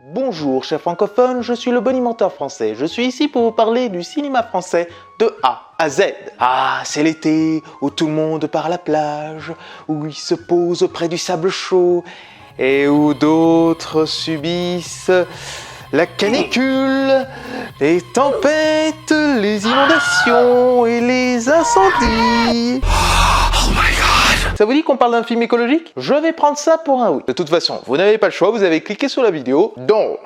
Bonjour chers francophones, je suis le bonimenteur français. Je suis ici pour vous parler du cinéma français de A à Z. Ah, c'est l'été, où tout le monde part à la plage, où il se pose près du sable chaud, et où d'autres subissent la canicule, les tempêtes, les inondations et les incendies. Oh my god! Ça vous dit qu'on parle d'un film écologique? Je vais prendre ça pour un oui. De toute façon, vous n'avez pas le choix, vous avez cliqué sur la vidéo, donc...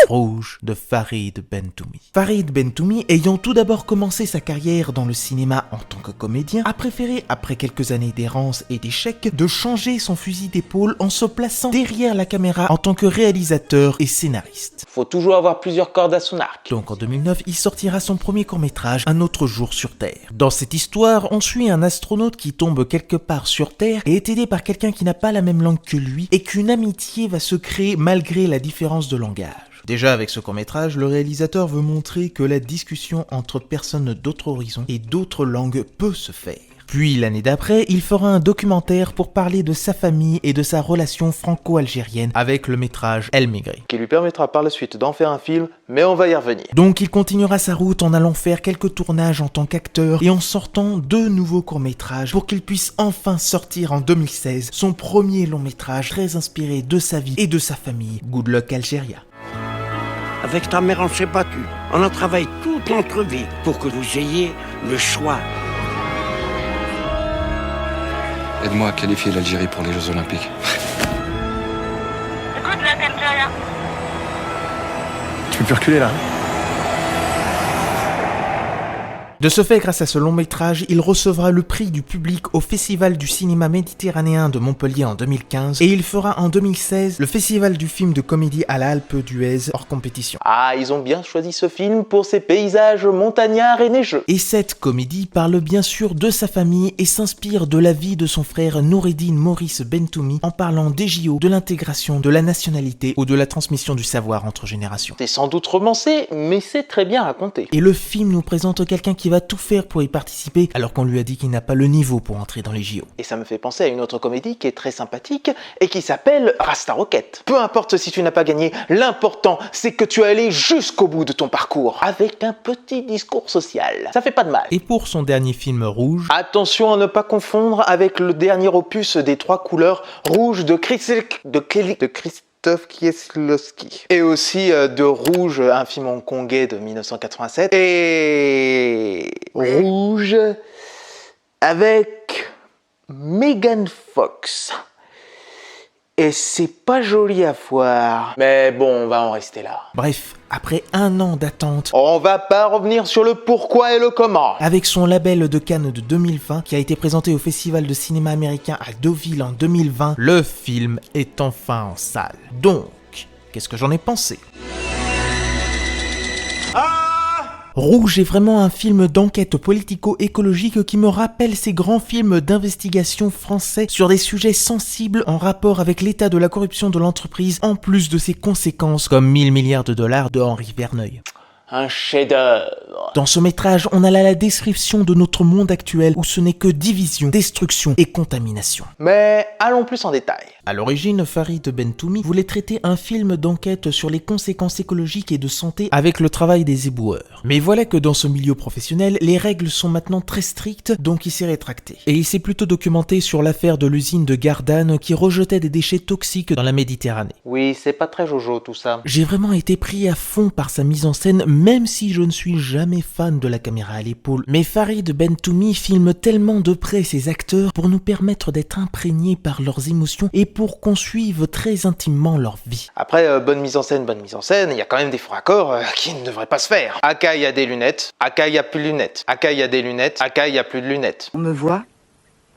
Rouge de Farid Bentoumi. Farid Bentoumi, ayant tout d'abord commencé sa carrière dans le cinéma en tant que comédien, a préféré, après quelques années d'errance et d'échecs, de changer son fusil d'épaule en se plaçant derrière la caméra en tant que réalisateur et scénariste. Faut toujours avoir plusieurs cordes à son arc. Donc en 2009, il sortira son premier court-métrage, Un autre jour sur Terre. Dans cette histoire, on suit un astronaute qui tombe quelque part sur Terre et est aidé par quelqu'un qui n'a pas la même langue que lui et qu'une amitié va se créer malgré la différence de langage. Déjà avec ce court-métrage, le réalisateur veut montrer que la discussion entre personnes d'autres horizons et d'autres langues peut se faire. Puis l'année d'après, il fera un documentaire pour parler de sa famille et de sa relation franco-algérienne avec le métrage El Migré, qui lui permettra par la suite d'en faire un film, mais on va y revenir. Donc il continuera sa route en allant faire quelques tournages en tant qu'acteur et en sortant 2 nouveaux courts-métrages pour qu'il puisse enfin sortir en 2016 son premier long-métrage très inspiré de sa vie et de sa famille, Good Luck Algeria. Avec ta mère, on s'est battu. On a travaillé toute notre vie pour que vous ayez le choix. Aide-moi à qualifier l'Algérie pour les Jeux Olympiques. Good luck, Algeria. Tu peux plus reculer là. De ce fait, grâce à ce long métrage, il recevra le prix du public au Festival du cinéma méditerranéen de Montpellier en 2015 et il fera en 2016 le Festival du film de comédie à l'Alpe d'Huez hors compétition. Ah, ils ont bien choisi ce film pour ses paysages montagnards et neigeux. Et cette comédie parle bien sûr de sa famille et s'inspire de la vie de son frère Noureddine Maurice Bentoumi en parlant des JO, de l'intégration, de la nationalité ou de la transmission du savoir entre générations. C'est sans doute romancé, mais c'est très bien raconté. Et le film nous présente quelqu'un qui va tout faire pour y participer alors qu'on lui a dit qu'il n'a pas le niveau pour entrer dans les JO. Et ça me fait penser à une autre comédie qui est très sympathique et qui s'appelle Rasta Rocket. Peu importe si tu n'as pas gagné, l'important c'est que tu es allé jusqu'au bout de ton parcours avec un petit discours social. Ça fait pas de mal. Et pour son dernier film Rouge, attention à ne pas confondre avec le dernier opus des 3 couleurs rouge de Krzysztof Kieslowski. Et aussi de Rouge, un film hongkongais de 1987. Et Rouge avec Megan Fox. Et c'est pas joli à voir. Mais bon, on va en rester là. Bref, après 1 an d'attente, on va pas revenir sur le pourquoi et le comment. Avec son label de Cannes de 2020 qui a été présenté au Festival de cinéma américain à Deauville en 2020, le film est enfin en salle. Donc, qu'est-ce que j'en ai pensé ? Rouge est vraiment un film d'enquête politico-écologique qui me rappelle ces grands films d'investigation français sur des sujets sensibles en rapport avec l'état de la corruption de l'entreprise en plus de ses conséquences comme 1000 milliards de dollars de Henri Verneuil. Un chef-d'œuvre. Dans ce métrage, on a là la description de notre monde actuel où ce n'est que division, destruction et contamination. Mais allons plus en détail. À l'origine, Farid Bentoumi voulait traiter un film d'enquête sur les conséquences écologiques et de santé avec le travail des éboueurs. Mais voilà que dans ce milieu professionnel, les règles sont maintenant très strictes, donc il s'est rétracté. Et il s'est plutôt documenté sur l'affaire de l'usine de Gardanne qui rejetait des déchets toxiques dans la Méditerranée. Oui, c'est pas très jojo tout ça. J'ai vraiment été pris à fond par sa mise en scène, même si je ne suis jamais fan de la caméra à l'épaule. Mais Farid Bentoumi filme tellement de près ses acteurs pour nous permettre d'être imprégnés par leurs émotions et pour qu'on suive très intimement leur vie. Après, bonne mise en scène, il y a quand même des faux raccords qui ne devraient pas se faire. Aka, il y a des lunettes. Aka, il y a plus de lunettes. Aka, il y a des lunettes. Aka, il y a plus de lunettes. On me voit,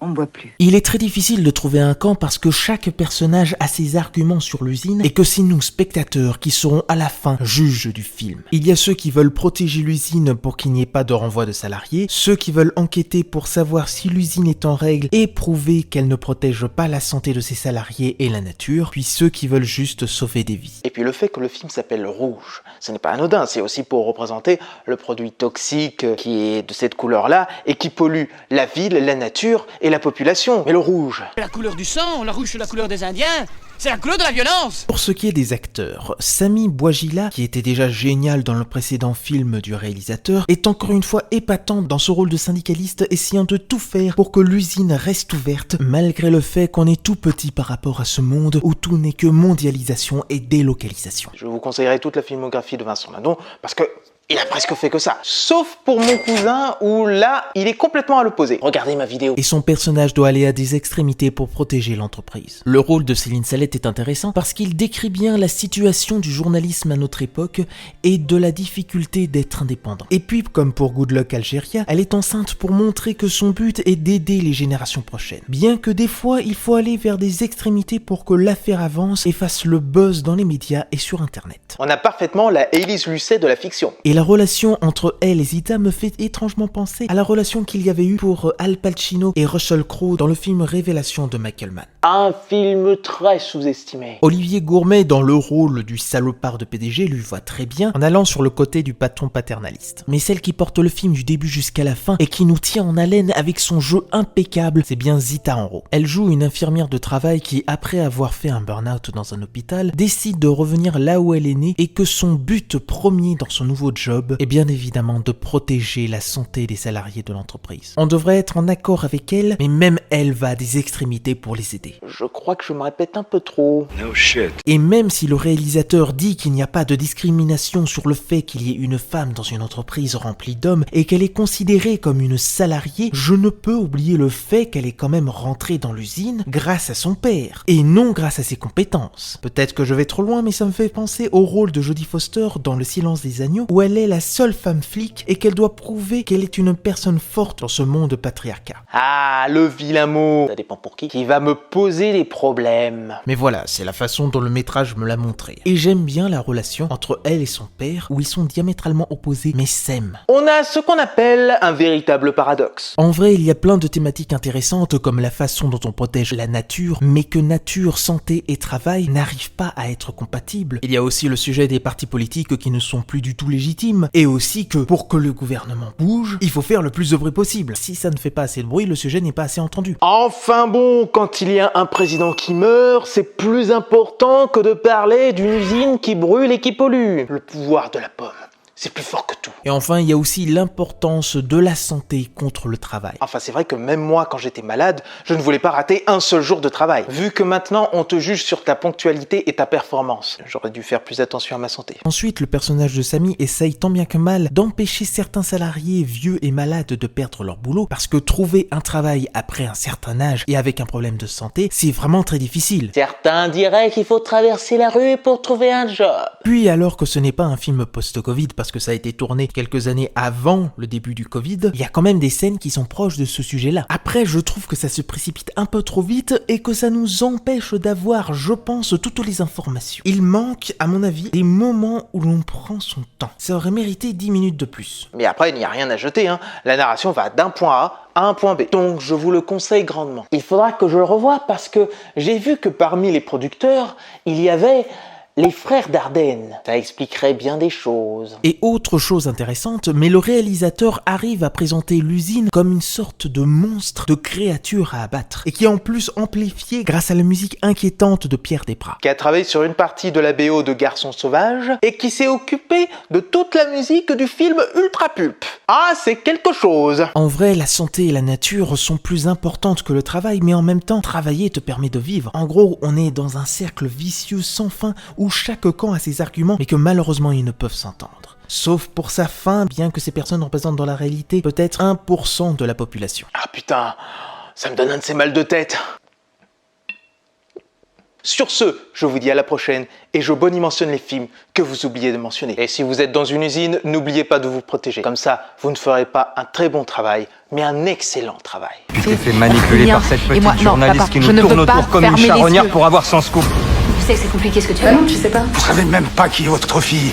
on me voit plus. Il est très difficile de trouver un camp parce que chaque personnage a ses arguments sur l'usine et que c'est nous, spectateurs, qui serons à la fin juges du film. Il y a ceux qui veulent protéger l'usine pour qu'il n'y ait pas de renvoi de salariés, ceux qui veulent enquêter pour savoir si l'usine est en règle et prouver qu'elle ne protège pas la santé de ses salariés et la nature, puis ceux qui veulent juste sauver des vies. Et puis le fait que le film s'appelle Rouge, ce n'est pas anodin, c'est aussi pour représenter le produit toxique qui est de cette couleur-là et qui pollue la ville, la nature et la population. Mais le rouge... La couleur du sang, la rouge c'est la couleur des Indiens. C'est un clou de la violence. Pour ce qui est des acteurs, Samy Bouajila, qui était déjà génial dans le précédent film du réalisateur, est encore une fois épatant dans ce rôle de syndicaliste essayant de tout faire pour que l'usine reste ouverte, malgré le fait qu'on est tout petit par rapport à ce monde où tout n'est que mondialisation et délocalisation. Je vous conseillerais toute la filmographie de Vincent Lindon parce que il a presque fait que ça. Sauf pour mon cousin où là, il est complètement à l'opposé. Regardez ma vidéo. Et son personnage doit aller à des extrémités pour protéger l'entreprise. Le rôle de Céline Salette est intéressant parce qu'il décrit bien la situation du journalisme à notre époque et de la difficulté d'être indépendant. Et puis, comme pour Good Luck Algeria, elle est enceinte pour montrer que son but est d'aider les générations prochaines. Bien que des fois, il faut aller vers des extrémités pour que l'affaire avance et fasse le buzz dans les médias et sur internet. On a parfaitement la Élise Lucet de la fiction. Et la relation entre elle et Zita me fait étrangement penser à la relation qu'il y avait eu pour Al Pacino et Russell Crowe dans le film Révélation de Michael Mann. Un film très sous-estimé. Olivier Gourmet dans le rôle du salopard de PDG lui voit très bien en allant sur le côté du patron paternaliste. Mais celle qui porte le film du début jusqu'à la fin et qui nous tient en haleine avec son jeu impeccable, c'est bien Zita Enro. Elle joue une infirmière de travail qui, après avoir fait un burn-out dans un hôpital, décide de revenir là où elle est née et que son but premier dans son nouveau job est bien évidemment de protéger la santé des salariés de l'entreprise. On devrait être en accord avec elle, mais même elle va à des extrémités pour les aider. Je crois que je me répète un peu trop. No shit. Et même si le réalisateur dit qu'il n'y a pas de discrimination sur le fait qu'il y ait une femme dans une entreprise remplie d'hommes et qu'elle est considérée comme une salariée, je ne peux oublier le fait qu'elle est quand même rentrée dans l'usine grâce à son père, et non grâce à ses compétences. Peut-être que je vais trop loin, mais ça me fait penser au rôle de Jodie Foster dans Le Silence des Agneaux, où elle est la seule femme flic et qu'elle doit prouver qu'elle est une personne forte dans ce monde patriarcat. Ah, le vilain mot. Ça dépend pour qui va me poser des problèmes. Mais voilà, c'est la façon dont le métrage me l'a montré. Et j'aime bien la relation entre elle et son père, où ils sont diamétralement opposés mais s'aiment. On a ce qu'on appelle un véritable paradoxe. En vrai, il y a plein de thématiques intéressantes comme la façon dont on protège la nature, mais que nature, santé et travail n'arrivent pas à être compatibles. Il y a aussi le sujet des partis politiques qui ne sont plus du tout légitimes, et aussi que pour que le gouvernement bouge, il faut faire le plus de bruit possible. Si ça ne fait pas assez de bruit, le sujet n'est pas assez entendu. Enfin bon, quand il y a un président qui meurt, c'est plus important que de parler d'une usine qui brûle et qui pollue. Le pouvoir de la pomme, c'est plus fort que tout. Et enfin, il y a aussi l'importance de la santé contre le travail. Enfin, c'est vrai que même moi, quand j'étais malade, je ne voulais pas rater un seul jour de travail. Vu que maintenant, on te juge sur ta ponctualité et ta performance. J'aurais dû faire plus attention à ma santé. Ensuite, le personnage de Samy essaye tant bien que mal d'empêcher certains salariés vieux et malades de perdre leur boulot, parce que trouver un travail après un certain âge et avec un problème de santé, c'est vraiment très difficile. Certains diraient qu'il faut traverser la rue pour trouver un job. Puis alors que ce n'est pas un film post-Covid, parce que ça a été tourné quelques années avant le début du Covid, il y a quand même des scènes qui sont proches de ce sujet-là. Après, je trouve que ça se précipite un peu trop vite et que ça nous empêche d'avoir, je pense, toutes les informations. Il manque, à mon avis, des moments où l'on prend son temps. Ça aurait mérité 10 minutes de plus. Mais après, il n'y a rien à jeter, hein. La narration va d'un point A à un point B. Donc, je vous le conseille grandement. Il faudra que je le revoie parce que j'ai vu que parmi les producteurs, il y avait les frères Dardenne. Ça expliquerait bien des choses. Et autre chose intéressante, mais le réalisateur arrive à présenter l'usine comme une sorte de monstre, de créature à abattre, et qui est en plus amplifié grâce à la musique inquiétante de Pierre Desprats. Qui a travaillé sur une partie de la BO de Garçon Sauvage et qui s'est occupé de toute la musique du film Ultra Pulp. Ah, c'est quelque chose. En vrai, la santé et la nature sont plus importantes que le travail, mais en même temps, travailler te permet de vivre. En gros, on est dans un cercle vicieux sans fin où chaque camp a ses arguments, mais que malheureusement ils ne peuvent s'entendre. Sauf pour sa fin, bien que ces personnes représentent dans la réalité peut-être 1% de la population. Ah putain, ça me donne un de ces mal de tête. Sur ce, je vous dis à la prochaine et je bonimensionne les films que vous oubliez de mentionner. Et si vous êtes dans une usine, n'oubliez pas de vous protéger. Comme ça, vous ne ferez pas un très bon travail, mais un excellent travail. Tu t'es fait manipuler par cette petite journaliste qui nous tourne autour comme une charognard pour avoir son scoop. Tu sais que c'est compliqué ce que tu fais. Non, tu sais pas. Vous savez même pas qui est votre fille.